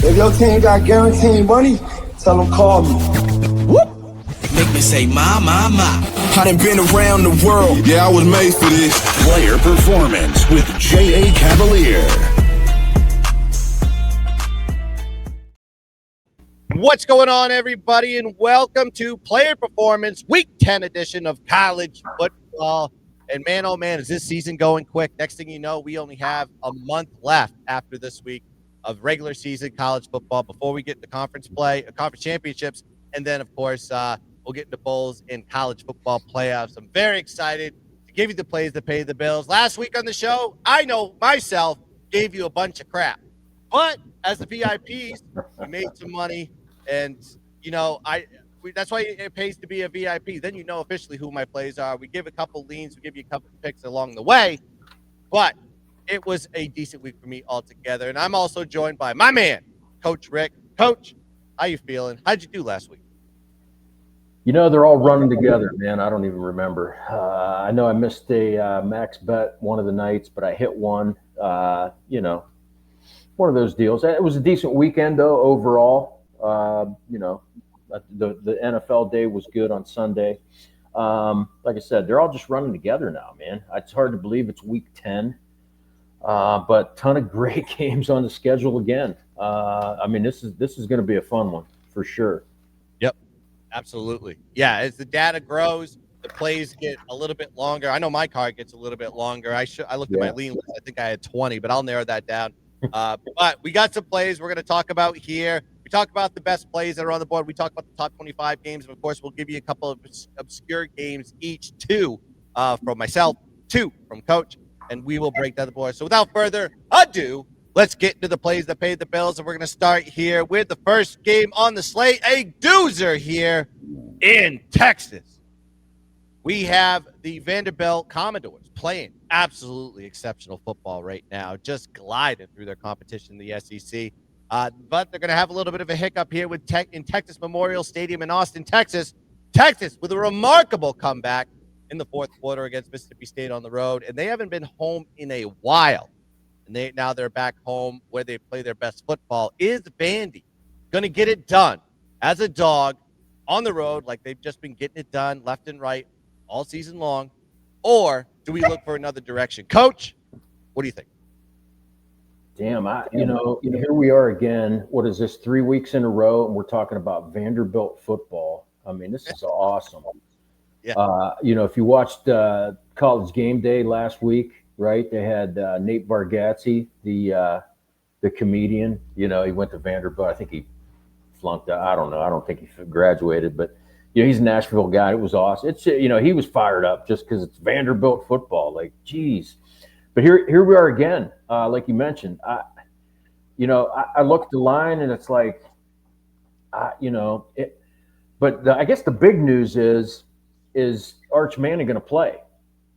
If your team got guaranteed money, tell them call me. Whoop. Make me say, my. I done been around the world. Yeah, I was made for this. Player Performance with J.A. Cavalier. What's going on, everybody, and welcome to Player Performance Week 10 edition of college football. And man, oh man, is this season going quick. Next thing you know, we only have a month left after this week of regular season college football before we get to conference play, conference championships, and then, of course, we'll get into bowls and college football playoffs. I'm very excited to give you the plays that pay the bills. Last week on the show, I know myself gave you a bunch of crap. But as the VIPs, we made some money, and, you know, that's why it pays to be a VIP. Then you know officially who my plays are. We give a couple leans, we give you a couple picks along the way. But it was a decent week for me altogether. And I'm also joined by my man, Coach Rick. Coach, how you feeling? How'd you do last week? You know, they're all running together, man. I don't even remember. I know I missed a max bet one of the nights, but I hit one. You know, one of those deals. It was a decent weekend, though, overall. You know, the NFL day was good on Sunday. Like I said, they're all just running together now, man. It's hard to believe it's week 10. But ton of great games on the schedule again. I mean, this is going to be a fun one for sure. Yep, absolutely. Yeah, as the data grows, the plays get a little bit longer. I know my card gets a little bit longer. I looked at my lean list. I think I had 20, but I'll narrow that down. But we got some plays we're going to talk about here. We talk about the best plays that are on the board. We talk about the top 25 games. And, of course, we'll give you a couple of obscure games each, two from myself, two from Coach. And we will break down the board. So without further ado, let's get into the plays that paid the bills. And we're going to start here with the first game on the slate, a doozer here in Texas. We have the Vanderbilt Commodores playing absolutely exceptional football right now, just gliding through their competition in the SEC. But they're going to have a little bit of a hiccup here in Texas Memorial Stadium in Austin, Texas. Texas with a remarkable comeback in the fourth quarter against Mississippi State on the road, and they haven't been home in a while. And now they're back home where they play their best football. Is Vandy going to get it done as a dog on the road like they've just been getting it done left and right all season long, or do we look for another direction? Coach, what do you think? Damn, you know, here we are again. What is this, 3 weeks in a row, and we're talking about Vanderbilt football. I mean, this is awesome. Yeah. You know, if you watched College Game Day last week, right? They had Nate Bargatze, the comedian. You know, he went to Vanderbilt. I think he flunked out. I don't know. I don't think he graduated, but you know, he's a Nashville guy. It was awesome. It's, you know, he was fired up just because it's Vanderbilt football. Like, geez. But here we are again. Like you mentioned, I look at the line and it's like, you know, it. But I guess the big news is Arch Manning going to play?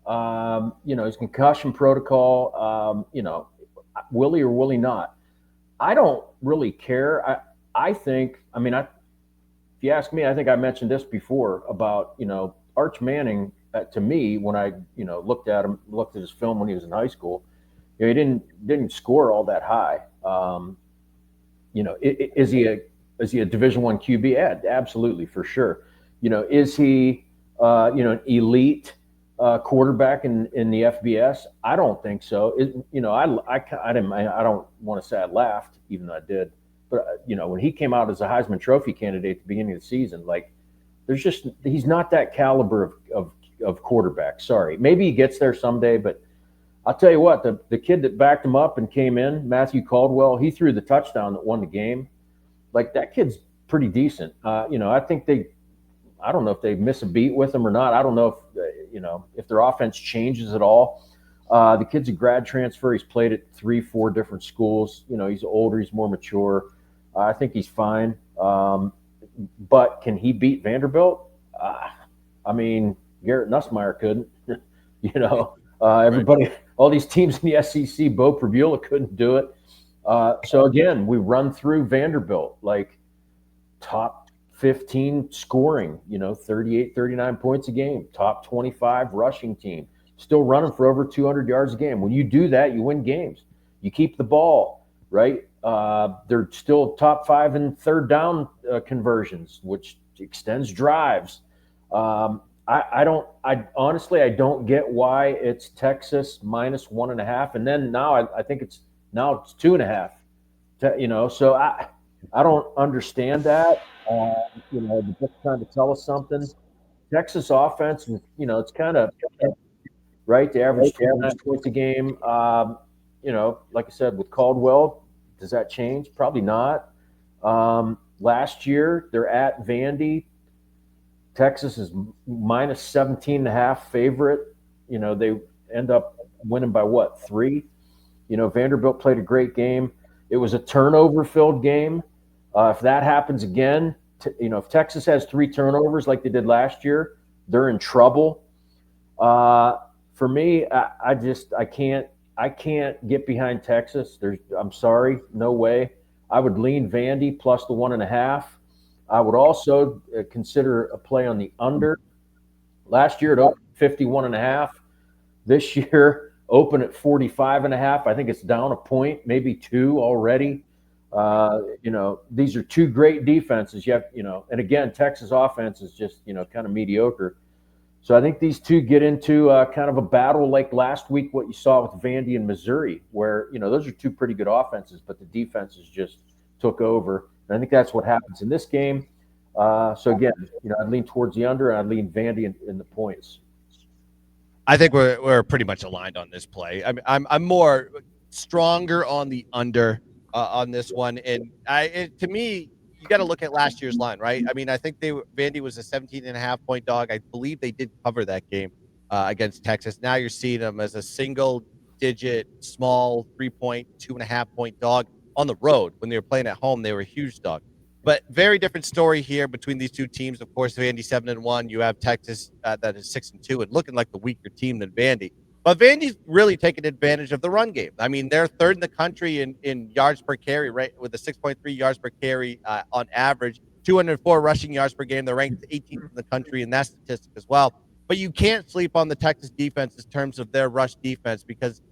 You know, his concussion protocol, you know, will he or will he not? I don't really care. I think, I mean, if you ask me, I think I mentioned this before about, you know, Arch Manning, to me, when I, you know, looked at his film when he was in high school, you know, he didn't score all that high. You know, is he a Division I QB? Yeah, absolutely, for sure. You know, is he you know, an elite quarterback in the FBS? I don't think so. You know, I don't want to say I laughed, even though I did. But you know, when he came out as a Heisman Trophy candidate at the beginning of the season, like, he's not that caliber of quarterback. Sorry, maybe he gets there someday, but I'll tell you what, the kid that backed him up and came in, Matthew Caldwell, he threw the touchdown that won the game. Like, that kid's pretty decent. You know, I don't know if they miss a beat with him or not. I don't know if, you know, if their offense changes at all. The kid's a grad transfer. He's played at 3-4 different schools. You know, he's older. He's more mature. I think he's fine. But can he beat Vanderbilt? I mean, Garrett Nussmeier couldn't. You know, everybody, all these teams in the SEC, Bo Pribula couldn't do it. So, again, we run through Vanderbilt, like top 15 scoring, you know, 38, 39 points a game, top 25 rushing team, still running for over 200 yards a game. When you do that, you win games. You keep the ball, right? They're still top 5 in third down conversions, which extends drives. I honestly don't get why it's Texas minus 1.5, and then now I think it's 2.5. So I don't understand that. The book's trying to tell us something. Texas offense, it's kind of right. They average 29 points a game. Like I said, with Caldwell, does that change? Probably not. Last year, they're at Vandy. Texas is minus 17.5 favorite. They end up winning by 3? Vanderbilt played a great game. It was a turnover-filled game. If that happens again, if Texas has 3 turnovers like they did last year, they're in trouble. For me, I can't get behind Texas. I'm sorry, no way. I would lean Vandy plus the 1.5. I would also consider a play on the under. Last year it opened 51.5. This year open at 45.5. I think it's down a point, maybe 2 already. These are 2 great defenses. And again, Texas offense is just, kind of mediocre. So I think these 2 get into kind of a battle like last week, what you saw with Vandy and Missouri, where, those are 2 pretty good offenses, but the defenses just took over. And I think that's what happens in this game. So again, I'd lean towards the under, and I'd lean Vandy in the points. I think we're pretty much aligned on this play. I'm more stronger on the under on this one, and to me, you got to look at last year's line, right? I think Vandy was a 17.5 point dog. I believe they did cover that game against Texas. Now you're seeing them as a single-digit, small 3-point, 2.5 point dog on the road. When they were playing at home, they were a huge dog. But very different story here between these 2 teams. Of course, Vandy 7-1. You have Texas that is 6-2 and looking like the weaker team than Vandy. But Vandy's really taking advantage of the run game. They're 3rd in the country in yards per carry, right, with a 6.3 yards per carry on average, 204 rushing yards per game. They're ranked 18th in the country in that statistic as well. But you can't sleep on the Texas defense in terms of their rush defense, because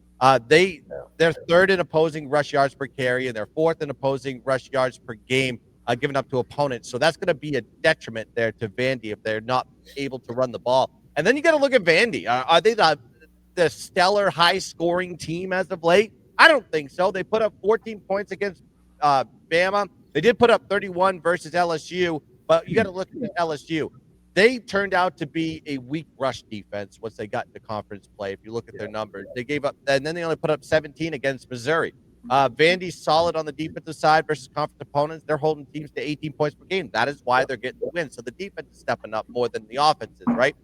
they're 3rd in opposing rush yards per carry, and they're 4th in opposing rush yards per game given up to opponents. So that's going to be a detriment there to Vandy if they're not able to run the ball. And then you got to look at Vandy. Are they the stellar high-scoring team as of late? I don't think so. They put up 14 points against Bama. They did put up 31 versus LSU, but you got to look at LSU. They turned out to be a weak rush defense once they got into conference play. If you look at their numbers, they gave up, and then they only put up 17 against Missouri. Vandy's solid on the defensive side versus conference opponents. They're holding teams to 18 points per game. That is why they're getting the win. So the defense is stepping up more than the offense is, right?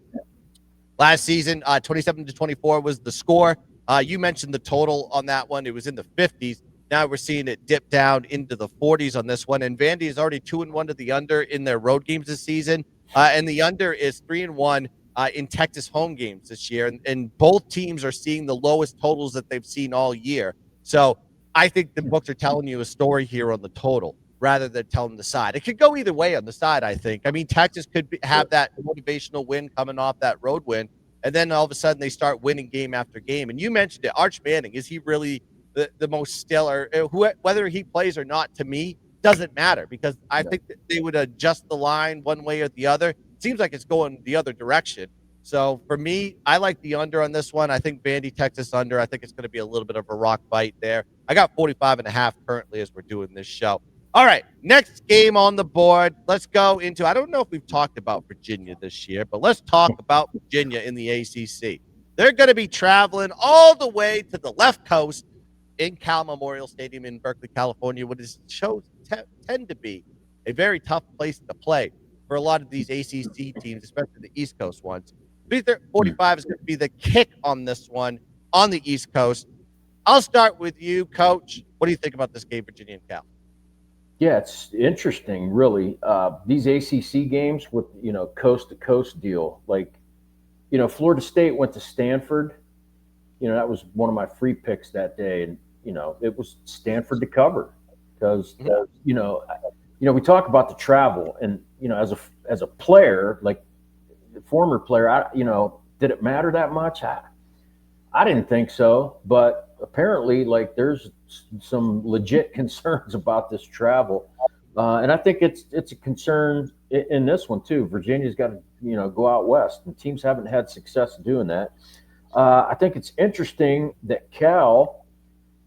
Last season, 27-24 was the score. You mentioned the total on that one. It was in the 50s. Now we're seeing it dip down into the 40s on this one. And Vandy is already 2-1 to the under in their road games this season. And the under is 3-1 in Texas home games this year. And both teams are seeing the lowest totals that they've seen all year. So I think the books are telling you a story here on the total rather than telling the side. It could go either way on the side, I think. Texas could have that motivational win coming off that road win, and then all of a sudden they start winning game after game. And you mentioned it, Arch Manning. Is he really the most stellar? Whether he plays or not, to me, doesn't matter, because I think that they would adjust the line one way or the other. It seems like it's going the other direction. So for me, I like the under on this one. I think Vandy, Texas under. I think it's going to be a little bit of a rock fight there. I got 45.5 currently as we're doing this show. All right, next game on the board. Let's go into, I don't know if we've talked about Virginia this year, but let's talk about Virginia in the ACC. They're going to be traveling all the way to the left coast in Cal Memorial Stadium in Berkeley, California, what is tend to be a very tough place to play for a lot of these ACC teams, especially the East Coast ones. 45 is going to be the kick on this one on the East Coast. I'll start with you, Coach. What do you think about this game, Virginia and Cal? Yeah, it's interesting, really. These ACC games with, coast-to-coast deal. Like, Florida State went to Stanford. That was one of my free picks that day. And, it was Stanford to cover because, we talk about the travel. And, as a player, like the former player, did it matter that much? I didn't think so. But apparently, like, there's some legit concerns about this travel. And I think it's a concern in this one too. Virginia's got to go out west, and teams haven't had success doing that. I think it's interesting that Cal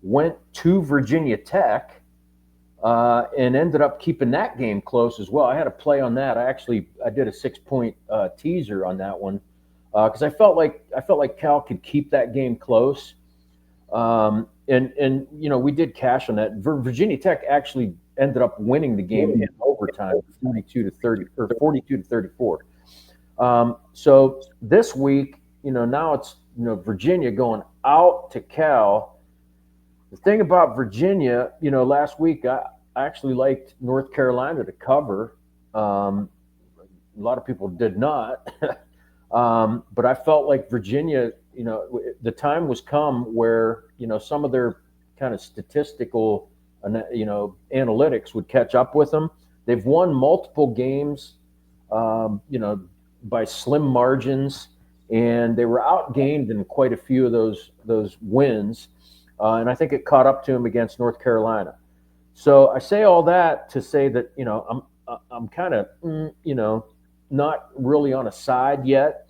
went to Virginia Tech and ended up keeping that game close as well. I had a play on that. I did a 6-point teaser on that one because I felt like Cal could keep that game close. And we did cash on that. Virginia Tech actually ended up winning the game in overtime, 42-30 or 42-34. So this week, now it's Virginia going out to Cal. The thing about Virginia, last week I actually liked North Carolina to cover. A lot of people did not, but I felt like Virginia. The time was come where some of their kind of statistical analytics would catch up with them. They've won multiple games, by slim margins, and they were outgained in quite a few of those wins. And I think it caught up to them against North Carolina. So I say all that to say that I'm kind of not really on a side yet.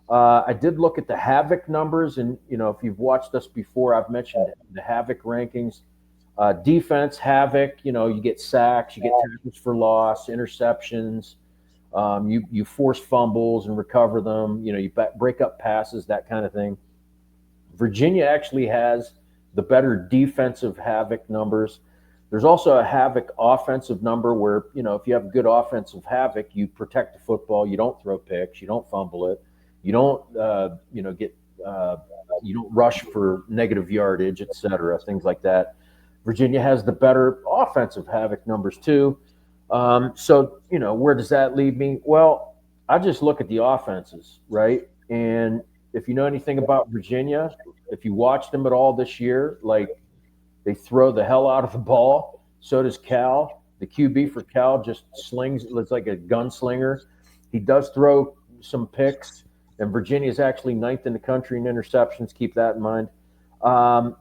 I did look at the Havoc numbers, and if you've watched us before, I've mentioned the Havoc rankings. Defense, Havoc, you get sacks, you get tackles for loss, interceptions, you force fumbles and recover them, you break up passes, that kind of thing. Virginia actually has the better defensive Havoc numbers. There's also a Havoc offensive number where, if you have good offensive Havoc, you protect the football, you don't throw picks, you don't fumble it, you don't, you don't rush for negative yardage, et cetera, things like that. Virginia has the better offensive Havoc numbers too. So, where does that leave me? Well, I just look at the offenses, right? And if you know anything about Virginia, if you watch them at all this year, like, they throw the hell out of the ball. So does Cal. The QB for Cal just slings. It's like a gunslinger. He does throw some picks, and Virginia is actually 9th in the country in interceptions. Keep that in mind.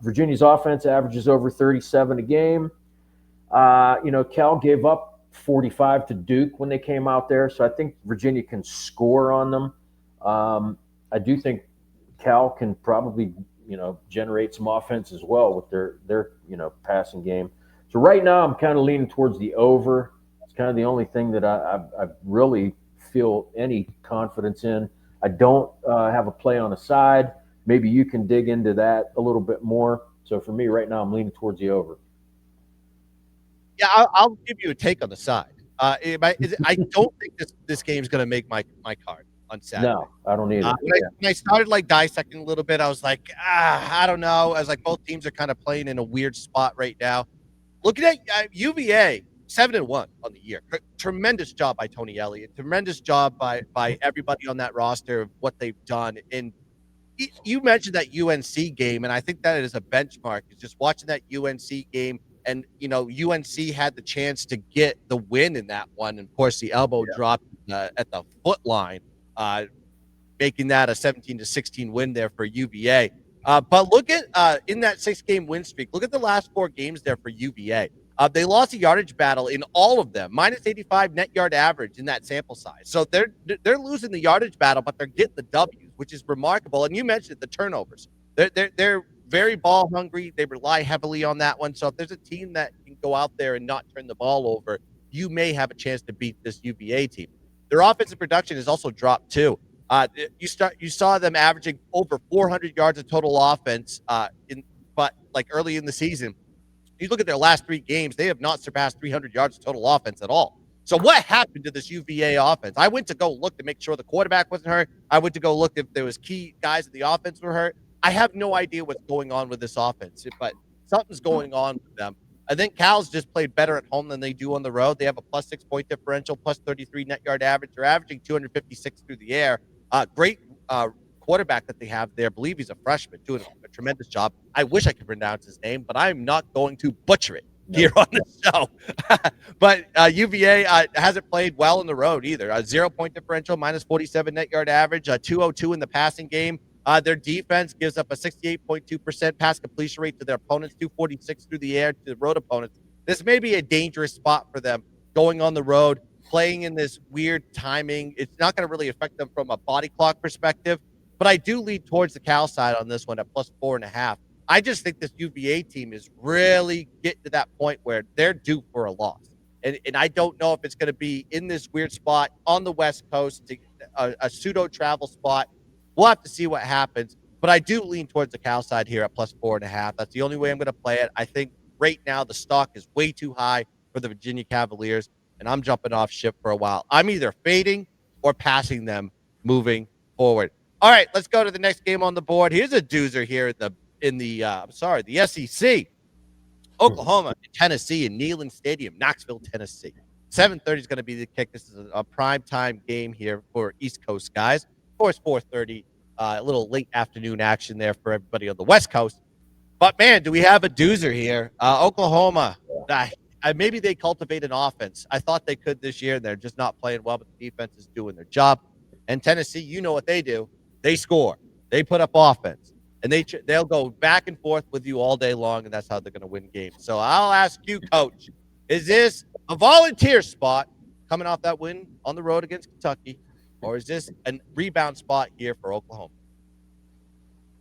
Virginia's offense averages over 37 a game. Cal gave up 45 to Duke when they came out there, so I think Virginia can score on them. I do think Cal can probably generate some offense as well with their passing game. So right now I'm kind of leaning towards the over. It's kind of the only thing that I really feel any confidence in. I don't have a play on the side. Maybe you can dig into that a little bit more. So for me right now, I'm leaning towards the over. Yeah, I'll give you a take on the side. I don't think this game's going to make my card on Saturday. No, I don't either. When I started dissecting a little bit, I was like, I don't know. I was like, both teams are kind of playing in a weird spot right now. Looking at UVA, 7-1 on the year. Tremendous job by Tony Elliott. Tremendous job by everybody on that roster of what they've done. And you mentioned that UNC game, and I think that is a benchmark. It's just watching that UNC game, and UNC had the chance to get the win in that one, and of course the elbow dropped at the foot line, making that a 17-16 win there for UVA. But look at in that 6-game win streak. Look at the last 4 games there for UVA. They lost a yardage battle in all of them, -85 net yard average in that sample size. So they're losing the yardage battle, but they're getting the W's, which is remarkable. And you mentioned the turnovers. They're very ball hungry. They rely heavily on that one. So if there's a team that can go out there and not turn the ball over, you may have a chance to beat this UVA team. Their offensive production has also dropped too. You saw them averaging over 400 yards of total offense but early in the season. You look at their last 3 games, they have not surpassed 300 yards of total offense at all. So what happened to this UVA offense? I went to go look to make sure the quarterback wasn't hurt. I went to go look if there was key guys in the offense were hurt. I have no idea what's going on with this offense, but something's going on with them. I think Cal's just played better at home than they do on the road. They have a +6 point differential, +33 net yard average. They're averaging 256 through the air. Great quarterback that they have there. I believe he's a freshman, doing a tremendous job. I wish I could pronounce his name, but I'm not going to butcher it here on the show. But UVA hasn't played well on the road either. A 0 point differential, -47 net yard average, 202 in the passing game. Their defense gives up a 68.2% pass completion rate to their opponents, 246 through the air to the road opponents. This may be a dangerous spot for them going on the road, playing in this weird timing. It's not going to really affect them from a body clock perspective, but I do lean towards the Cal side on this one at plus 4.5. I just think this UVA team is really getting to that point where they're due for a loss. And I don't know if it's going to be in this weird spot on the West Coast, a pseudo travel spot. We'll have to see what happens. But I do lean towards the Cal side here at plus 4.5. That's the only way I'm going to play it. I think right now the stock is way too high for the Virginia Cavaliers, and I'm jumping off ship for a while. I'm either fading or passing them moving forward. All right, let's go to the next game on the board. Here's a doozer here the SEC. Oklahoma and Tennessee in Neyland Stadium, Knoxville, Tennessee. 7:30 is going to be the kick. This is a prime time game here for East Coast guys. Of course, 4:30, a little late afternoon action there for everybody on the West Coast. But, man, do we have a doozer here. Oklahoma, maybe they cultivate an offense. I thought they could this year. They're just not playing well, but the defense is doing their job. And Tennessee, you know what they do. They score. They put up offense. And they'll go back and forth with you all day long, and that's how they're going to win games. So I'll ask you, Coach, is this a volunteer spot coming off that win on the road against Kentucky, or is this a rebound spot here for Oklahoma?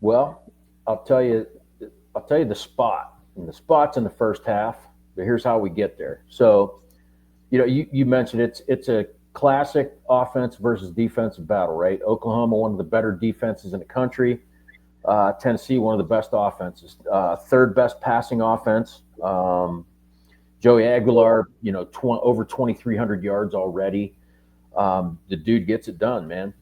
Well, I'll tell you the spot. And the spot's in the first half, but here's how we get there. So, you mentioned it's a classic offense versus defensive battle, right? Oklahoma, one of the better defenses in the country. Tennessee, one of the best offenses, third best passing offense. Joey Aguilar, over 2,300 yards already. The dude gets it done, man.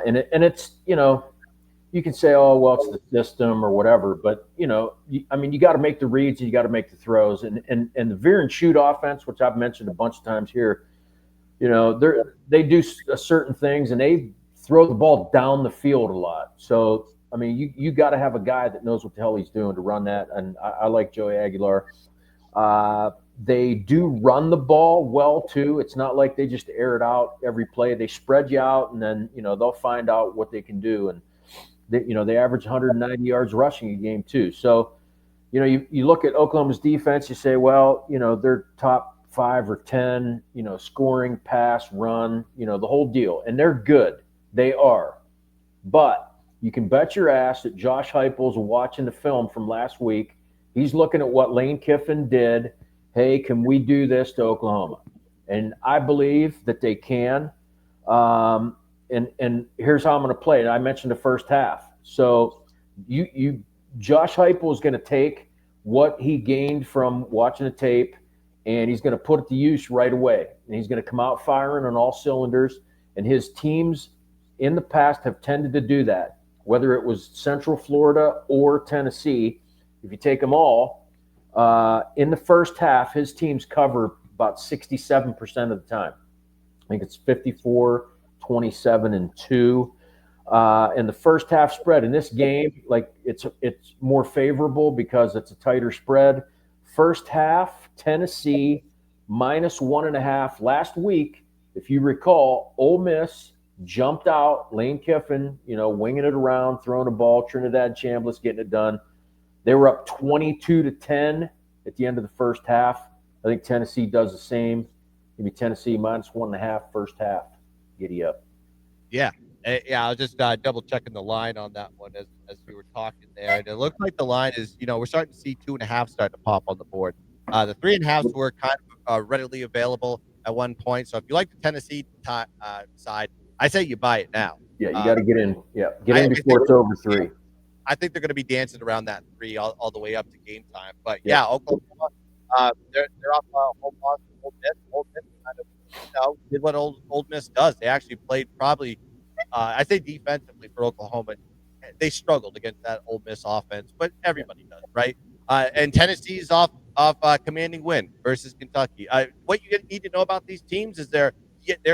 It's you can say, oh, well, it's the system or whatever, but you got to make the reads and you got to make the throws, and the veer and shoot offense, which I've mentioned a bunch of times here. They do certain things and they throw the ball down the field a lot. So. I mean, you got to have a guy that knows what the hell he's doing to run that, and I like Joey Aguilar. They do run the ball well, too. It's not like they just air it out every play. They spread you out, and then, they'll find out what they can do. And, they average 190 yards rushing a game, too. So, you look at Oklahoma's defense, you say, well, they're top 5 or 10, scoring, pass, run, the whole deal. And they're good. They are. But you can bet your ass that Josh Heupel's watching the film from last week. He's looking at what Lane Kiffin did. Hey, can we do this to Oklahoma? And I believe that they can. And here's how I'm going to play it. I mentioned the first half. So Josh Heupel is going to take what he gained from watching the tape, and he's going to put it to use right away. And he's going to come out firing on all cylinders. And his teams in the past have tended to do that. Whether it was Central Florida or Tennessee, if you take them all, in the first half, his teams cover about 67% of the time. I think it's 54, 27, and 2. And the first half spread in this game, it's more favorable because it's a tighter spread. First half, Tennessee -1.5. Last week, if you recall, Ole Miss jumped out, Lane Kiffin, winging it around, throwing a ball, Trinidad Chambliss getting it done. They were up 22-10 at the end of the first half. I think Tennessee does the same. Maybe Tennessee -1.5 first half. Giddy up. Yeah. I was just double checking the line on that one as we were talking there. And it looked like the line is, we're starting to see 2.5 start to pop on the board. The 3.5s were kind of readily available at one point. So if you like the Tennessee side, I say you buy it now. Yeah, you got to get in. Yeah, get in before it's over 3. I think they're going to be dancing around that 3 all the way up to game time. But yeah, Oklahoma, they're off home loss. Old Miss kind of did what Old Miss does. They actually played probably, I say defensively for Oklahoma, they struggled against that Old Miss offense, but everybody does, right? And Tennessee's off commanding win versus Kentucky. What you need to know about these teams is they're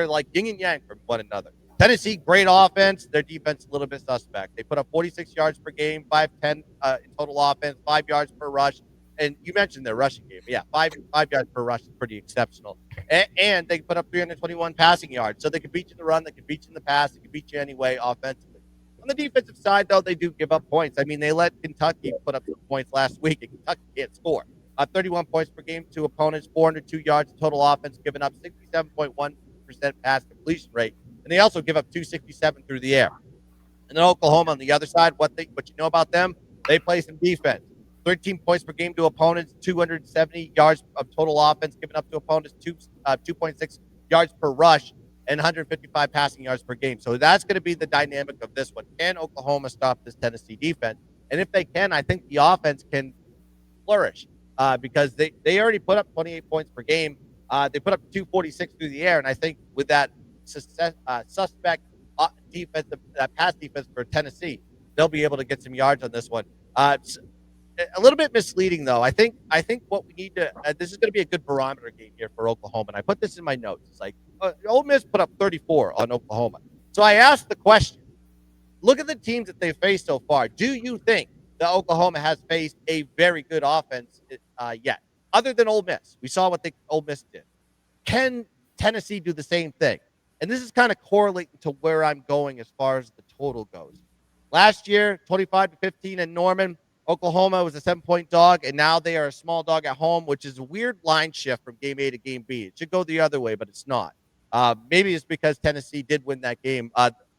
like yin and yang from one another. Tennessee, great offense. Their defense, a little bit suspect. They put up 46 yards per game, 510 in total offense, 5 yards per rush. And you mentioned their rushing game. Yeah, 5 yards per rush is pretty exceptional. And they put up 321 passing yards. So they can beat you in the run, they can beat you in the pass, they can beat you anyway offensively. On the defensive side, though, they do give up points. I mean, they let Kentucky put up some points last week, and Kentucky can't score. 31 points per game to opponents, 402 yards total offense, giving up 67.1% pass completion rate, and they also give up 267 through the air. And then Oklahoma on the other side, what you know about them? They play some defense. 13 points per game to opponents, 270 yards of total offense given up to opponents, 2.6 yards per rush, and 155 passing yards per game. So that's going to be the dynamic of this one. Can Oklahoma stop this Tennessee defense? And if they can, I think the offense can flourish because they already put up 28 points per game. They put up 246 through the air, and I think with that suspect defensive pass defense for Tennessee, they'll be able to get some yards on this one. It's a little bit misleading, though. I think what we need to this is going to be a good barometer game here for Oklahoma, and I put this in my notes. It's like Ole Miss put up 34 on Oklahoma. So I asked the question: look at the teams that they've faced so far. Do you think that Oklahoma has faced a very good offense yet, other than Ole Miss? We saw what Ole Miss did. Can Tennessee do the same thing? And this is kind of correlating to where I'm going as far as the total goes. Last year, 25-15 in Norman. Oklahoma was a 7-point dog, and now they are a small dog at home, which is a weird line shift from game A to game B. It should go the other way, but it's not. Maybe it's because Tennessee did win that game.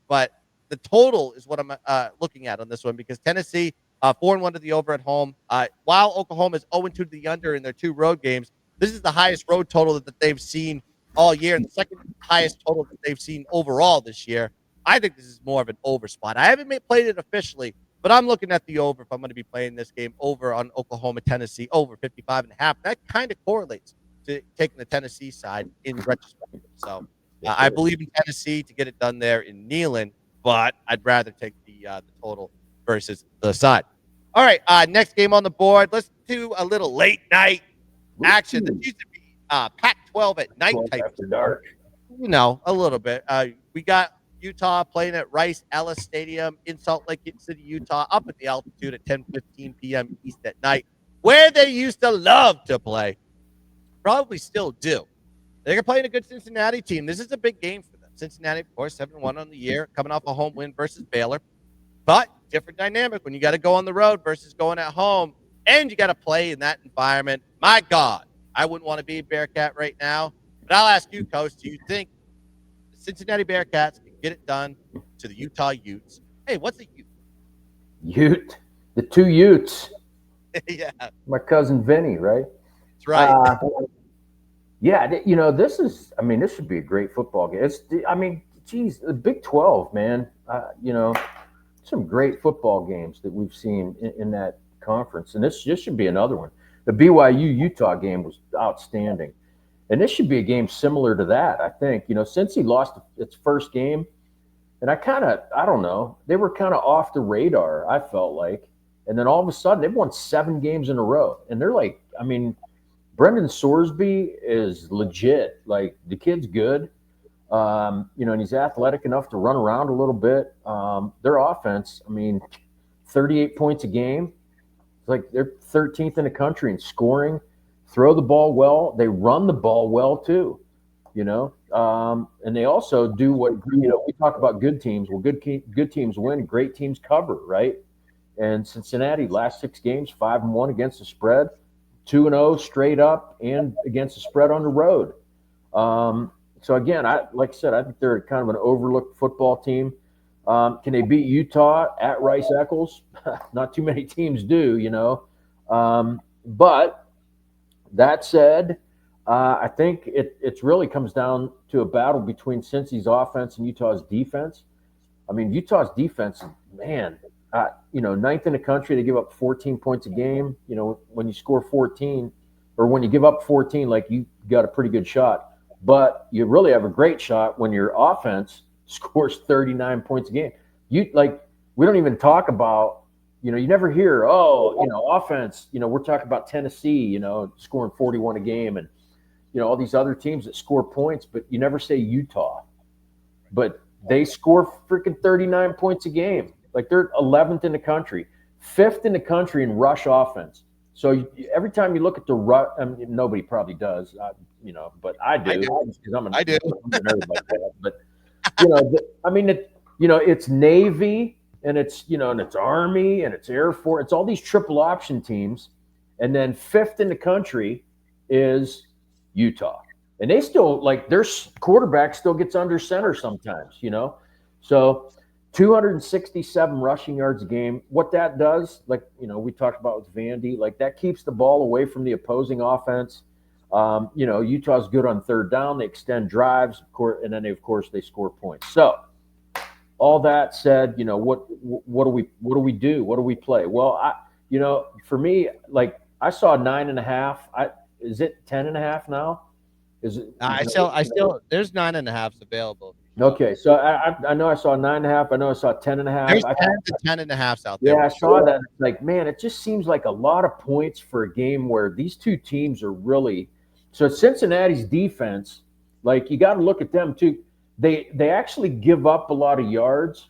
But the total is what I'm looking at on this one, because Tennessee, 4-1 to the over at home. While Oklahoma is 0-2 to the under in their 2 road games, this is the highest road total that they've seen all year, and the second highest total that they've seen overall this year. I think this is more of an over spot. I haven't played it officially, but I'm looking at the over if I'm going to be playing this game over on Oklahoma, Tennessee, over 55.5. That kind of correlates to taking the Tennessee side in retrospect. So I believe in Tennessee to get it done there in Neyland, but I'd rather take the total versus the side. All right, next game on the board. Let's do a little late night action. This used to be Pac-12 at night type. After dark. You know, a little bit. We got Utah playing at Rice Ellis Stadium in Salt Lake City, Utah, up at the altitude at 10:15 p.m. East at night, where they used to love to play. Probably still do. They're playing a good Cincinnati team. This is a big game for them. Cincinnati, of course, 7-1 on the year, coming off a home win versus Baylor. But different dynamic when you got to go on the road versus going at home, and you got to play in that environment. My God, I wouldn't want to be a Bearcat right now. But I'll ask you, Coach, do you think the Cincinnati Bearcats can get it done to the Utah Utes? Hey, what's a Ute? Ute. The 2 Utes. Yeah. My cousin Vinny, right? That's right. Yeah, you know, this should be a great football game. Geez, the Big 12, man, you know, some great football games that we've seen in that conference. And this should be another one. The BYU-Utah game was outstanding. And this should be a game similar to that, I think. You know, since he lost its first game, and I don't know, they were kind of off the radar, I felt like. And then all of a sudden, they've won 7 games in a row. And they're like, I mean, Brendan Sorsby is legit. Like, the kid's good. You know, and he's athletic enough to run around a little bit. Their offense, 38 points a game. It's like they're 13th in the country in scoring. Throw the ball well. They run the ball well too, you know. And they also do what, you know, we talk about good teams. Well, good teams win, great teams cover, right? And Cincinnati, last 6 games, 5-1 against the spread, 2-0 straight up, and against the spread on the road. So again, like I said, I think they're kind of an overlooked football team. Can they beat Utah at Rice Eccles? Not too many teams do, you know. But that said, I think it really comes down to a battle between Cincy's offense and Utah's defense. I mean, Utah's defense, man, you know, 9th in the country. They give up 14 points a game. You know, when you score 14, or when you give up 14, like, you got a pretty good shot. But you really have a great shot when your offense scores 39 points a game. We don't even talk about, you know, you never hear, offense, you know, we're talking about Tennessee, you know, scoring 41 a game, and, you know, all these other teams that score points, but you never say Utah. But they score freaking 39 points a game. Like, they're 11th in the country, 5th in the country in rush offense. So every time you look at the rush, nobody probably does, you know, but I do. I'm a nerd like that. But, you know, it's Navy, and it's Army and it's Air Force. It's all these triple option teams, and then fifth in the country is Utah, and they still their quarterback still gets under center sometimes. So 267 rushing yards a game. What that does, we talked about with Vandy, that keeps the ball away from the opposing offense. Utah's good on third down. They extend drives, of course, and then of course they score points. So all that said, what do we do? What do we play? Well, for me, I saw 9.5. Is it 10.5 now? Is it? I still there's 9.5s available. Okay, so I know I saw 9.5. I know I saw 10.5. There's 10 to 10.5s out there. Yeah, I saw that. Man, it just seems like a lot of points for a game where these two teams are really. So Cincinnati's defense, you got to look at them too. They actually give up a lot of yards.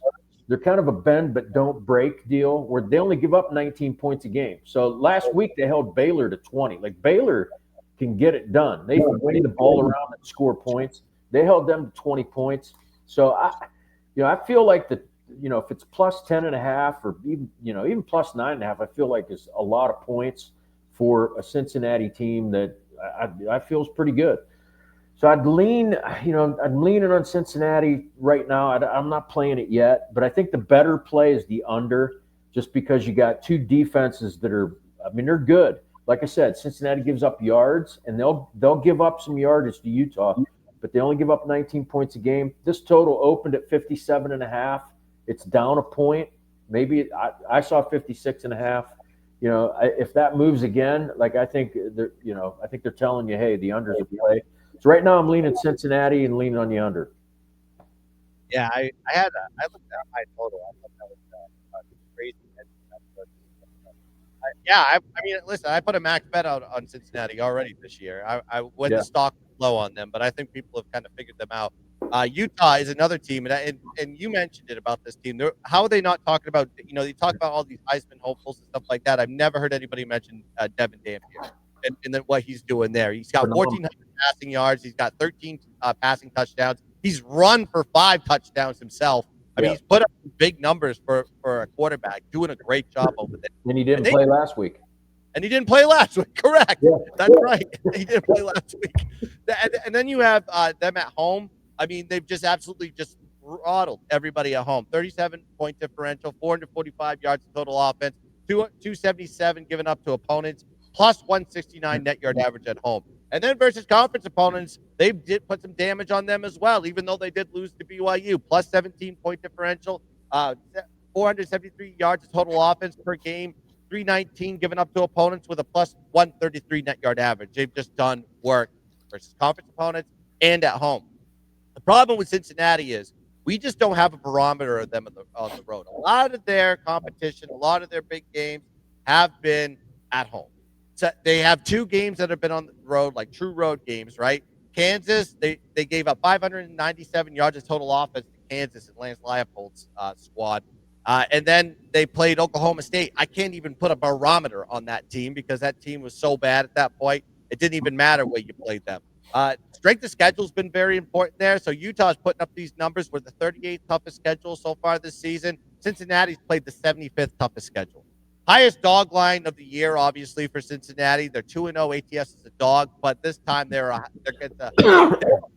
They're kind of a bend but don't break deal where they only give up 19 points a game. So last week they held Baylor to 20. Baylor can get it done. They can win the ball around and score points. They held them to 20 points. So I feel like if it's plus 10.5 or even plus 9.5, I feel like it's a lot of points for a Cincinnati team that I feel is pretty good. So I'm leaning on Cincinnati right now. I'm not playing it yet, but I think the better play is the under, just because you got two defenses that are, they're good. Like I said, Cincinnati gives up yards, and they'll give up some yardage to Utah, but they only give up 19 points a game. This total opened at 57.5. It's down a point. Maybe I saw 56.5. If that moves again, I think they're telling you, hey, the under's a play. So right now I'm leaning Cincinnati and leaning on the under. Yeah, I looked at high total. I thought that was crazy. Listen, I put a max bet out on Cincinnati already this year. When the stock was low on them, but I think people have kind of figured them out. Utah is another team, and you mentioned it about this team. How are they not talking about? They talk about all these Heisman hopefuls and stuff like that. I've never heard anybody mention Devin Dampier and then what he's doing there. He's got 1,400 passing yards. He's got 13 passing touchdowns. He's run for 5 touchdowns himself. He's put up big numbers for a quarterback, doing a great job over there. And he didn't play last week. And he didn't play last week. Correct. Yeah. That's right. He didn't play last week. And then you have them at home. They've just absolutely just throttled everybody at home. 37-point differential, 445 yards of total offense, 277 given up to opponents, plus 169 net yard average at home. And then versus conference opponents, they did put some damage on them as well, even though they did lose to BYU. Plus 17-point differential, 473 yards of total offense per game, 319 given up to opponents with a plus 133 net yard average. They've just done work versus conference opponents and at home. The problem with Cincinnati is we just don't have a barometer of them on the road. A lot of their competition, a lot of their big games have been at home. So they have 2 games that have been on the road, like true road games, right? Kansas, they gave up 597 yards of total offense to Kansas and Lance Leipold's squad. And then they played Oklahoma State. I can't even put a barometer on that team because that team was so bad at that point. It didn't even matter where you played them. Strength of schedule has been very important there. So Utah's putting up these numbers. We're the 38th toughest schedule so far this season. Cincinnati's played the 75th toughest schedule. Highest dog line of the year, obviously, for Cincinnati. They're 2-0 ATS as a dog, but this time they're against a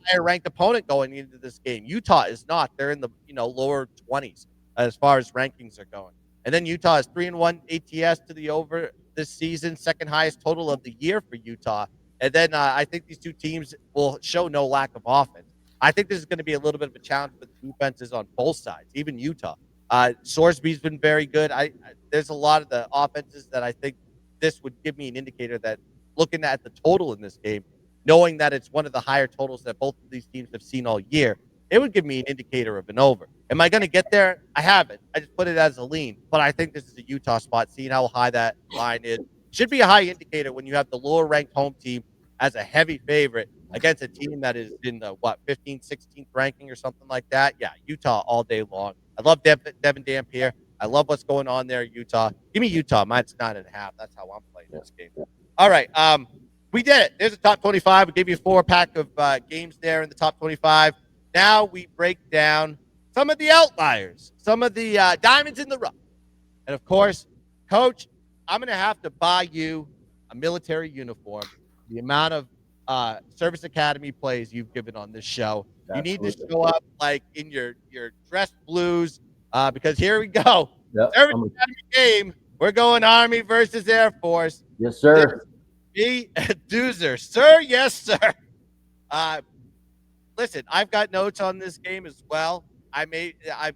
higher ranked opponent going into this game. Utah is not. They're in the lower 20s as far as rankings are going. And then Utah is 3-1 ATS to the over this season, second highest total of the year for Utah. And then I think these two teams will show no lack of offense. I think this is going to be a little bit of a challenge for the defenses on both sides, even Utah. Sorsby's been very good. There's a lot of the offenses that I think this would give me an indicator that looking at the total in this game, knowing that it's one of the higher totals that both of these teams have seen all year, it would give me an indicator of an over. Am I going to get there? I haven't. I just put it as a lean, but I think this is a Utah spot. Seeing how high that line is should be a high indicator when you have the lower ranked home team as a heavy favorite against a team that is in the 15th, 16th ranking or something like that. Yeah, Utah all day long. I love Devin Dampier. I love what's going on there, Utah. Give me Utah minus 9.5. That's how I'm playing this game. All right, we did it. There's a top 25. We gave you a 4-pack of games there in the top 25. Now we break down some of the outliers, some of the diamonds in the rough. And of course, Coach, I'm going to have to buy you a military uniform. The amount of service academy plays you've given on this show, you need to show up like in your dress blues because here we go. Yep. Service academy game. We're going Army versus Air Force. Yes, sir. Me and Doozer, sir. Yes, sir. Listen, I've got notes on this game as well. I'm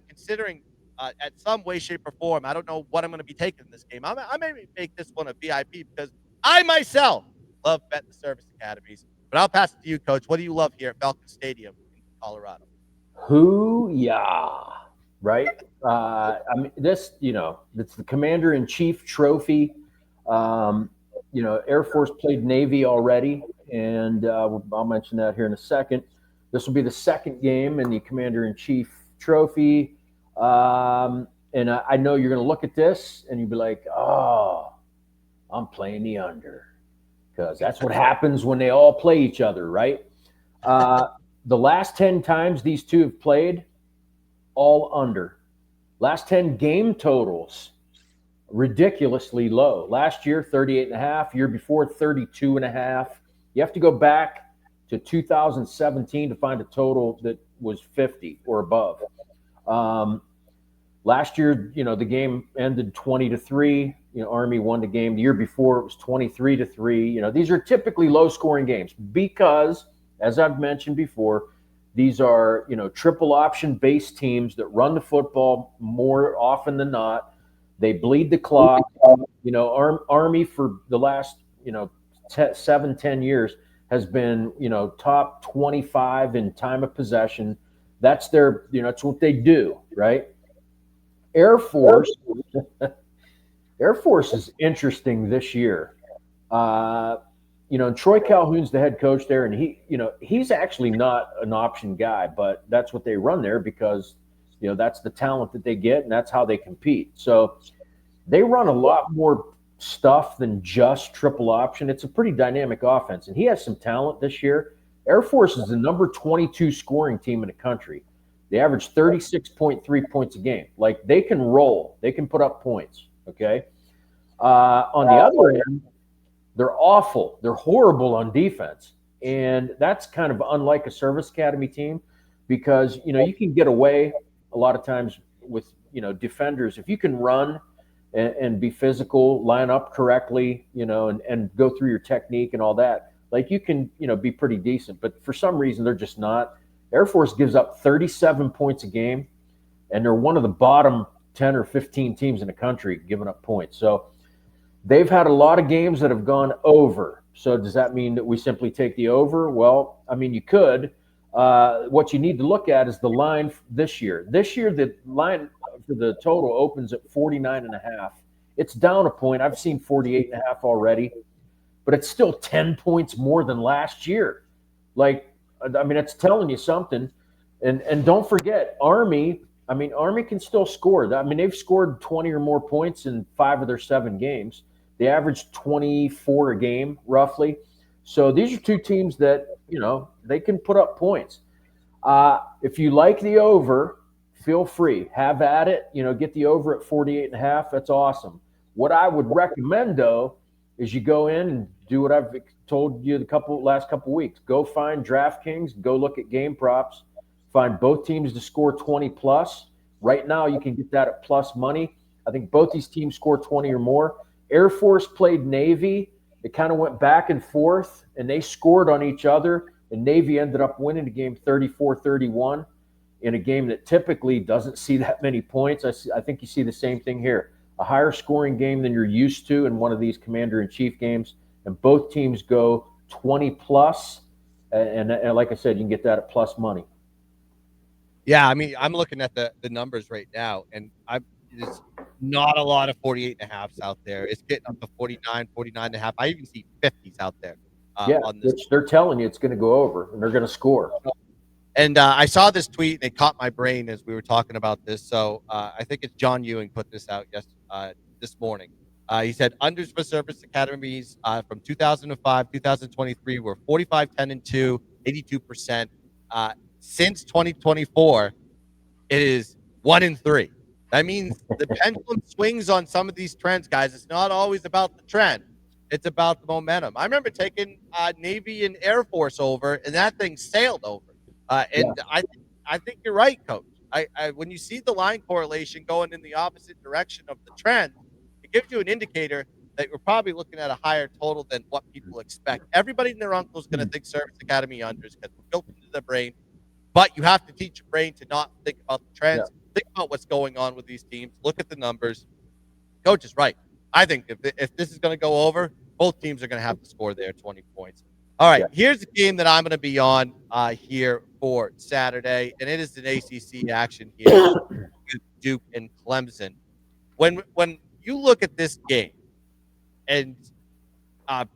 considering at some way, shape, or form. I don't know what I'm going to be taking in this game. I may make this one a VIP because I myself love betting the service academies. But I'll pass it to you, Coach. What do you love here at Falcon Stadium in Colorado? Hoo-yah, right? I mean, this, it's the Commander-in-Chief trophy. Air Force played Navy already, and I'll mention that here in a second. This will be the second game in the Commander-in-Chief trophy. And I know you're going to look at this and you'll be like, oh, I'm playing the under. Because that's what happens when they all play each other, right? The last 10 times these two have played, all under. Last 10 game totals, ridiculously low. Last year, 38.5. Year before, 32.5. You have to go back to 2017 to find a total that was 50 or above. Last year, the game ended 20-3. Army won the game. The year before, it was 23-3. These are typically low-scoring games because, as I've mentioned before, these are, triple option-based teams that run the football more often than not. They bleed the clock. Army for the last, 7-10 years has been, top 25 in time of possession. That's their, that's what they do, right? Air Force is interesting this year. Troy Calhoun's the head coach there, and he's actually not an option guy, but that's what they run there because, that's the talent that they get and that's how they compete. So they run a lot more stuff than just triple option. It's a pretty dynamic offense, and he has some talent this year. Air Force is the number 22 scoring team in the country. They average 36.3 points a game. Like, they can roll. They can put up points, okay? On the other end, they're awful. They're horrible on defense. And that's kind of unlike a service academy team because, you can get away a lot of times with, defenders. If you can run and be physical, line up correctly, and go through your technique and all that, like you can, be pretty decent. But for some reason, they're just not. Air Force gives up 37 points a game, and they're one of the bottom 10 or 15 teams in the country giving up points. So they've had a lot of games that have gone over. So does that mean that we simply take the over? Well, I mean, you could. What you need to look at is the line this year. This year, the line for the total opens at 49.5. It's down a point. I've seen 48.5 already, but it's still 10 points more than last year. It's telling you something. And don't forget, Army can still score. They've scored 20 or more points in 5 of their 7 games. They average 24 a game, roughly. So these are two teams that, they can put up points. If you like the over, feel free. Have at it. Get the over at 48.5. That's awesome. What I would recommend, though, is you go in and do what I've told you the last couple weeks. Go find DraftKings, go look at game props, find both teams to score 20 plus. Right now, you can get that at plus money. I think both these teams score 20 or more. Air Force played Navy. It kind of went back and forth, and they scored on each other, and Navy ended up winning the game 34-31 in a game that typically doesn't see that many points. I think you see the same thing here. A higher scoring game than you're used to in one of these Commander-in-Chief games. And both teams go 20 plus, and like I said, you can get that at plus money. Yeah, I'm looking at the numbers right now, and there's not a lot of 48.5s out there. It's getting up to 49, 49.5. I even see 50s out there. On this. They're telling you it's going to go over, and they're going to score. And I saw this tweet, and it caught my brain as we were talking about this. So I think it's John Ewing put this out this morning. He said unders for service academies from 2005, 2023 were 45, 10, and 2, 82%. Since 2024, it is 1-3. That means the pendulum swings on some of these trends, guys. It's not always about the trend. It's about the momentum. I remember taking Navy and Air Force over, and that thing sailed over. I think you're right, Coach. When you see the line correlation going in the opposite direction of the trend, it gives you an indicator that you're probably looking at a higher total than what people expect. Everybody and their uncle is going to think Service Academy unders because it's built into the brain. But you have to teach your brain to not think about the trends. Yeah. Think about what's going on with these teams. Look at the numbers. Coach is right. I think if this is going to go over, both teams are going to have to score their 20 points. All right, here's the game that I'm going to be on here for Saturday, and it is an ACC action here with Duke and Clemson. When you look at this game and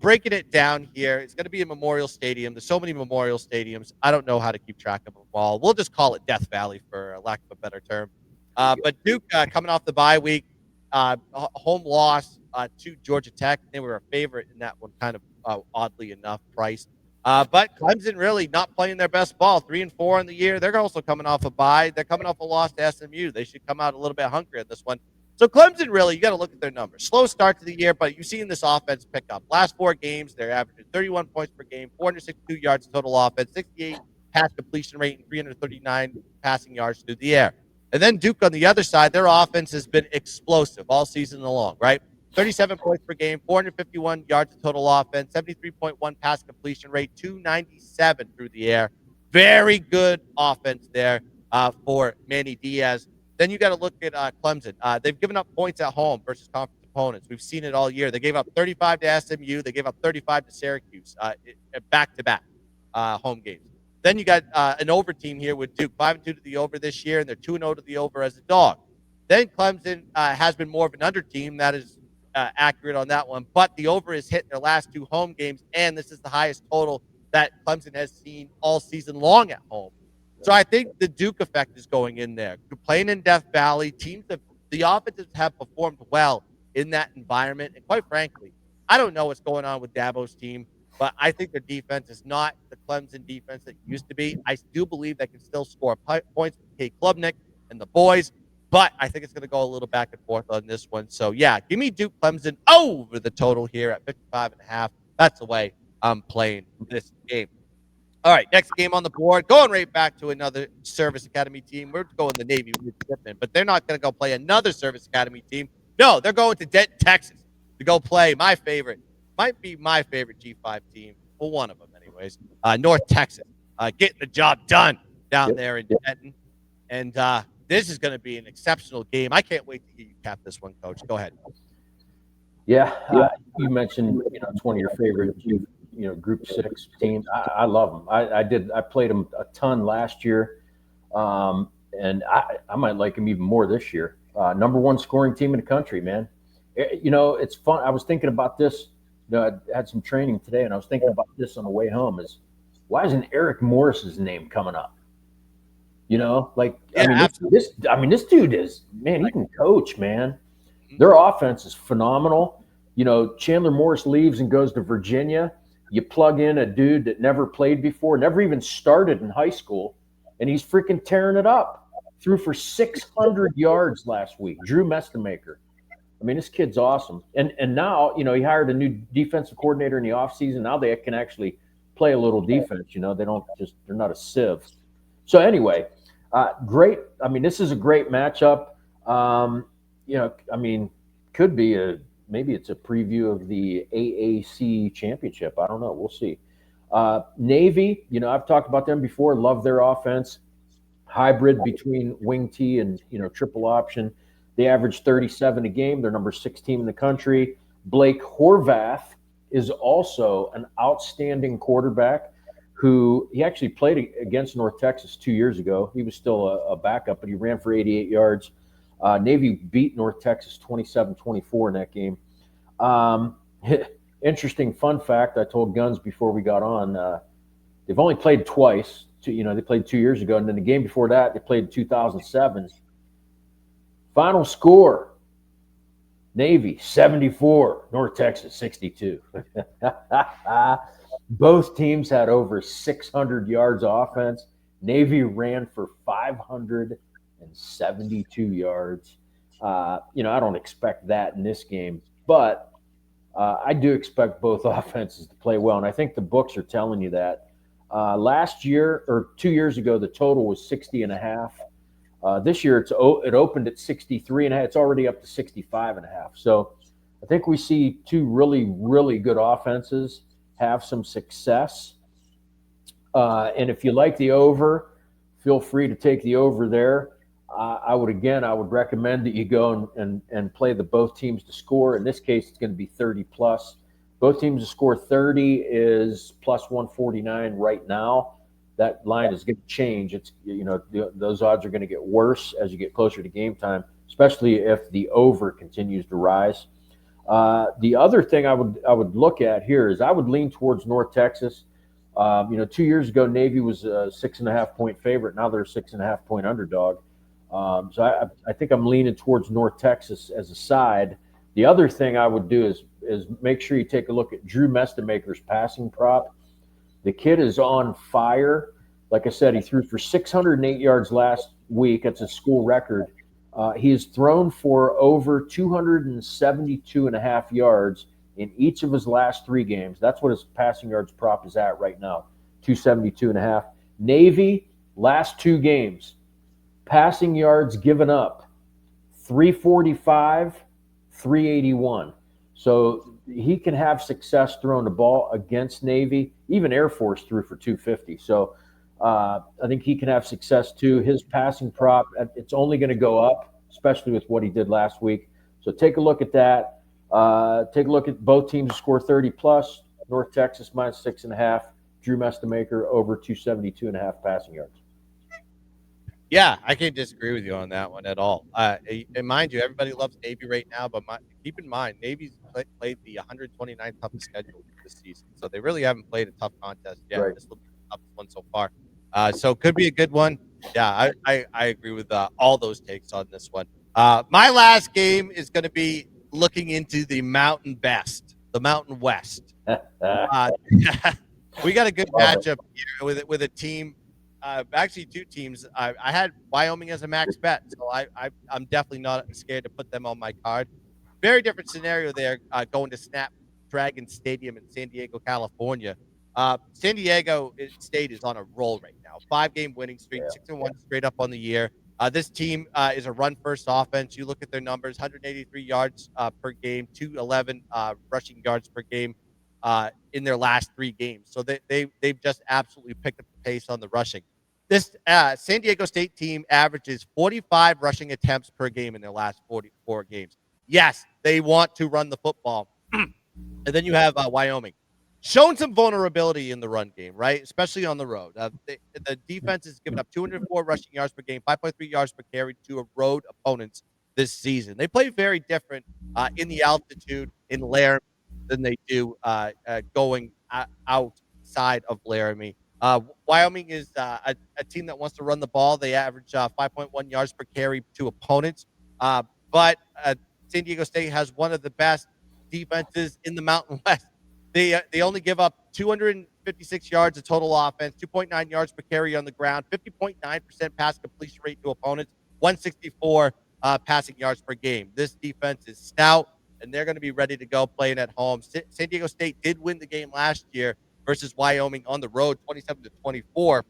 breaking it down here, it's going to be a Memorial Stadium. There's so many Memorial Stadiums. I don't know how to keep track of them all. We'll just call it Death Valley for lack of a better term. But Duke coming off the bye week, home loss to Georgia Tech. They were a favorite in that one, kind of oddly enough priced. But Clemson really not playing their best ball. 3-4 in the year. They're also coming off a bye. They're coming off a loss to SMU. They should come out a little bit hungry in this one. So Clemson, really, you got to look at their numbers. Slow start to the year, but you've seen this offense pick up. Last 4 games, they're averaging 31 points per game, 462 yards total offense, 68 pass completion rate, and 339 passing yards through the air. And then Duke on the other side, their offense has been explosive all season long, right? 37 points per game, 451 yards of total offense, 73.1 pass completion rate, 297 through the air. Very good offense there for Manny Diaz. Then you got to look at Clemson. They've given up points at home versus conference opponents. We've seen it all year. They gave up 35 to SMU. They gave up 35 to Syracuse back-to-back home games. Then you got an over team here with Duke, 5-2 to the over this year, and they're 2-0 to the over as a dog. Then Clemson has been more of an under team. That is accurate on that one. But the over is hit their last 2 home games, and this is the highest total that Clemson has seen all season long at home. So I think the Duke effect is going in there. You're playing in Death Valley. The offenses have performed well in that environment. And quite frankly, I don't know what's going on with Dabo's team, but I think their defense is not the Clemson defense that it used to be. I do believe they can still score points with Kate Klubnik and the boys, but I think it's going to go a little back and forth on this one. So, yeah, give me Duke Clemson over the total here at 55.5. That's the way I'm playing this game. All right, next game on the board, going right back to another Service Academy team. We're going the Navy with Pittman, but they're not going to go play another Service Academy team. No, they're going to Denton, Texas to go play might be my favorite G5 team. Well, one of them anyways. North Texas, getting the job done down there in Denton. And this is going to be an exceptional game. I can't wait to hear you cap this one, Coach. Go ahead. Yeah, you mentioned, it's one of your favorite Group 6 teams. I love them. I played them a ton last year, and I might like them even more this year. Number 1 scoring team in the country, man. It's fun. I was thinking about this. I had some training today, and I was thinking about this on the way home. Is why isn't Eric Morris's name coming up? This dude is, man. He can coach, man. Their offense is phenomenal. Chandler Morris leaves and goes to Virginia. You plug in a dude that never played before, never even started in high school, and he's freaking tearing it up. Threw for 600 yards last week. Drew Mestemaker. I mean, this kid's awesome. And now, he hired a new defensive coordinator in the offseason. Now they can actually play a little defense. They're not a sieve. So anyway, great. I mean, this is a great matchup. Could be maybe it's a preview of the AAC championship. I don't know. We'll see. Navy, I've talked about them before. Love their offense. Hybrid between wing T and, triple option. They average 37 a game. They're number 6 team in the country. Blake Horvath is also an outstanding quarterback who he actually played against North Texas 2 years ago. He was still a backup, but he ran for 88 yards. Navy beat North Texas 27-24 in that game. Interesting fun fact, I told Gunz before we got on, they've only played twice. They played 2 years ago, and then the game before that, they played in 2007. Final score, Navy 74, North Texas 62. Both teams had over 600 yards offense. Navy ran for 575 272 yards. I don't expect that in this game, but I do expect both offenses to play well, and I think the books are telling you that. Last year or 2 years ago, the total was 60.5. This year, it opened at 63.5. It's already up to 65.5. So I think we see two really, really good offenses have some success. And if you like the over, feel free to take the over there. I would recommend that you go and play the both teams to score. In this case, it's going to be 30 plus. Both teams to score 30 is plus 149 right now. That line is going to change. It's those odds are going to get worse as you get closer to game time, especially if the over continues to rise. The other thing I would look at here is I would lean towards North Texas. 2 years ago, Navy was a 6.5 point favorite. Now they're a 6.5 point underdog. So I think I'm leaning towards North Texas as a side. The other thing I would do is make sure you take a look at Drew Mestemaker's passing prop. The kid is on fire. Like I said, he threw for 608 yards last week. That's a school record. He has thrown for over 272.5 yards in each of his last 3 games. That's what his passing yards prop is at right now, 272.5. Navy, last 2 games, passing yards given up, 345, 381. So he can have success throwing the ball against Navy. Even Air Force threw for 250. So I think he can have success too. His passing prop, it's only going to go up, especially with what he did last week. So take a look at that. Take a look at both teams to score 30 plus. North Texas minus 6.5. Drew Mestemaker over 272.5 passing yards. Yeah, I can't disagree with you on that one at all. And mind you, everybody loves Navy right now, but keep in mind, Navy's played the 129th toughest schedule this season, so they really haven't played a tough contest yet. Right. This will be the toughest one so far. So it could be a good one. Yeah, I agree with all those takes on this one. My last game is going to be looking into the Mountain West. We got a good matchup here with a team. Actually, 2 teams. I had Wyoming as a max bet, so I'm definitely not scared to put them on my card. Very different scenario there, going to Snapdragon Stadium in San Diego, California. San Diego State is on a roll right now. 5-game winning streak, 6-1 straight up on the year. This team is a run-first offense. You look at their numbers: 183 yards per game, 211 rushing yards per game in their last 3 games. So they've just absolutely picked up the pace on the rushing. This San Diego State team averages 45 rushing attempts per game in their last 44 games. Yes, they want to run the football. And then you have Wyoming. Shown some vulnerability in the run game, right? Especially on the road. The defense has given up 204 rushing yards per game, 5.3 yards per carry to road opponents this season. They play very different in the altitude in Laramie than they do going outside of Laramie. Wyoming is a team that wants to run the ball. They average 5.1 yards per carry to opponents. But San Diego State has one of the best defenses in the Mountain West. They only give up 256 yards of total offense, 2.9 yards per carry on the ground, 50.9% pass completion rate to opponents, 164 passing yards per game. This defense is stout, and they're going to be ready to go playing at home. San Diego State did win the game last year versus Wyoming on the road, 27-24.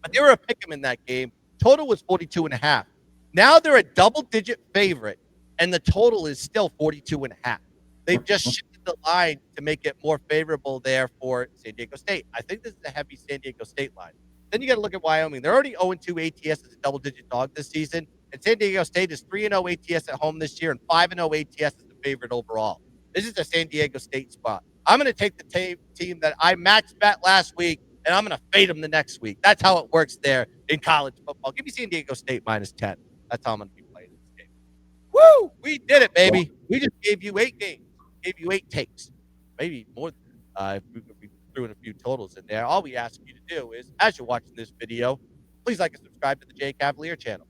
But they were a pick 'em in that game. Total was 42.5. Now they're a double-digit favorite, and the total is still 42.5. They've just shifted the line to make it more favorable there for San Diego State. I think this is a heavy San Diego State line. Then you got to look at Wyoming. They're already 0-2 ATS as a double-digit dog this season, and San Diego State is 3-0 ATS at home this year and 5-0 ATS as the favorite overall. This is a San Diego State spot. I'm going to take the team that I max bet last week, and I'm going to fade them the next week. That's how it works there in college football. Give me San Diego State minus 10. That's how I'm going to be playing this game. Woo! We did it, baby. We just gave you 8 games. Gave you 8 takes. Maybe more than that, if we threw in a few totals in there. All we ask you to do is, as you're watching this video, please like and subscribe to the J Cavalier channel.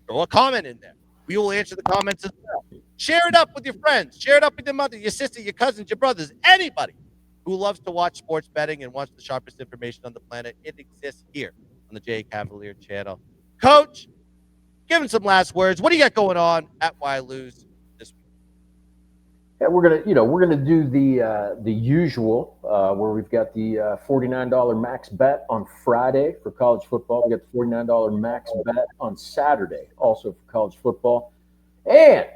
Throw a comment in there. We will answer the comments as well. Share it up with your friends. Share it up with your mother, your sister, your cousins, your brothers, anybody who loves to watch sports betting and wants the sharpest information on the planet. It exists here on the J Cavalier channel. Coach, give him some last words. What do you got going on at Why Lose this week? Yeah, we're gonna do the usual where we've got the $49 max bet on Friday for college football. We got the $49 max bet on Saturday, also for college football. And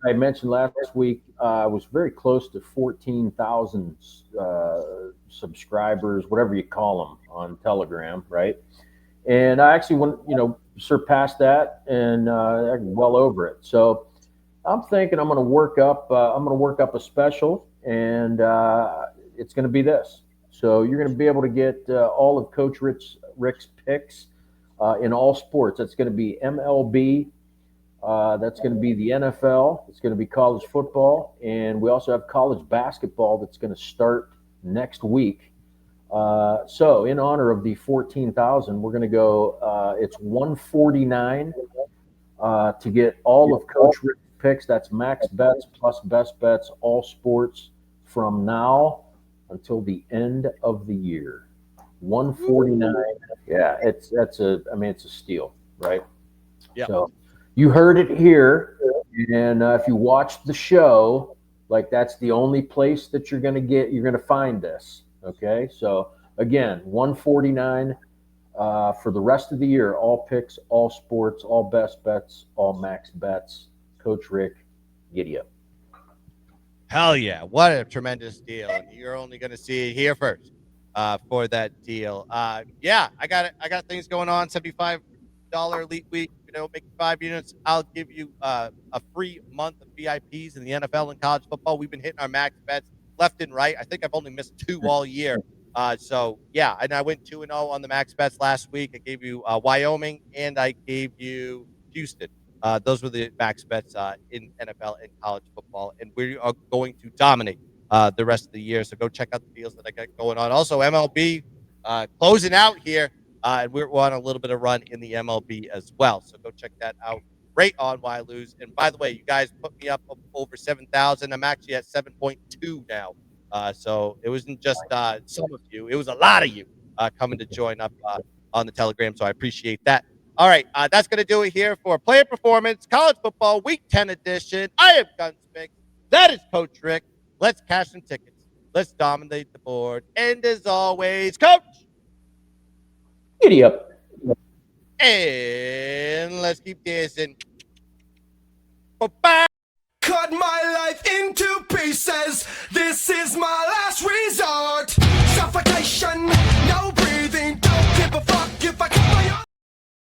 I mentioned last week I was very close to 14,000 subscribers, whatever you call them, on Telegram, right? And I actually surpassed that and well over it. So I'm thinking I'm going to work up a special, and it's going to be this. So you're going to be able to get all of Coach Rick's picks in all sports. That's going to be MLB. That's going to be the NFL. It's going to be college football, and we also have college basketball that's going to start next week. So in honor of the 14,000, we're going to go. It's $149 to get all of Coach Rick's picks. That's max bets plus best bets, all sports from now until the end of the year. $149. Yeah, it's a steal, right? Yeah. So you heard it here, and if you watched the show, like, that's the only place that you're going to find this. Okay, so again, $149 for the rest of the year. All picks, all sports, all best bets, all max bets. Coach Rick, giddy up. Hell yeah. What a tremendous deal. And you're only going to see it here first for that deal. Yeah, I got things going on. $75 Elite Week. Make 5 units. I'll give you a free month of VIPs in the NFL and college football. We've been hitting our max bets left and right. I think I've only missed 2 all year. So, yeah, and I went 2-0 on the max bets last week. I gave you Wyoming, and I gave you Houston. Those were the max bets in NFL and college football, and we are going to dominate the rest of the year. So go check out the deals that I got going on. Also, MLB closing out here, and we're on a little bit of run in the MLB as well. So go check that out. Right on Why Lose. And by the way, you guys put me up over 7,000. I'm actually at 7.2 now. So it wasn't just some of you; it was a lot of you coming to join up on the Telegram. So I appreciate that. All right, that's going to do it here for Player Performance College Football Week 10 edition. I am Gunz CFB. That is Coach Rick. Let's cash some tickets. Let's dominate the board. And as always, Coach. Giddy up. And let's keep dancing. Bye-bye.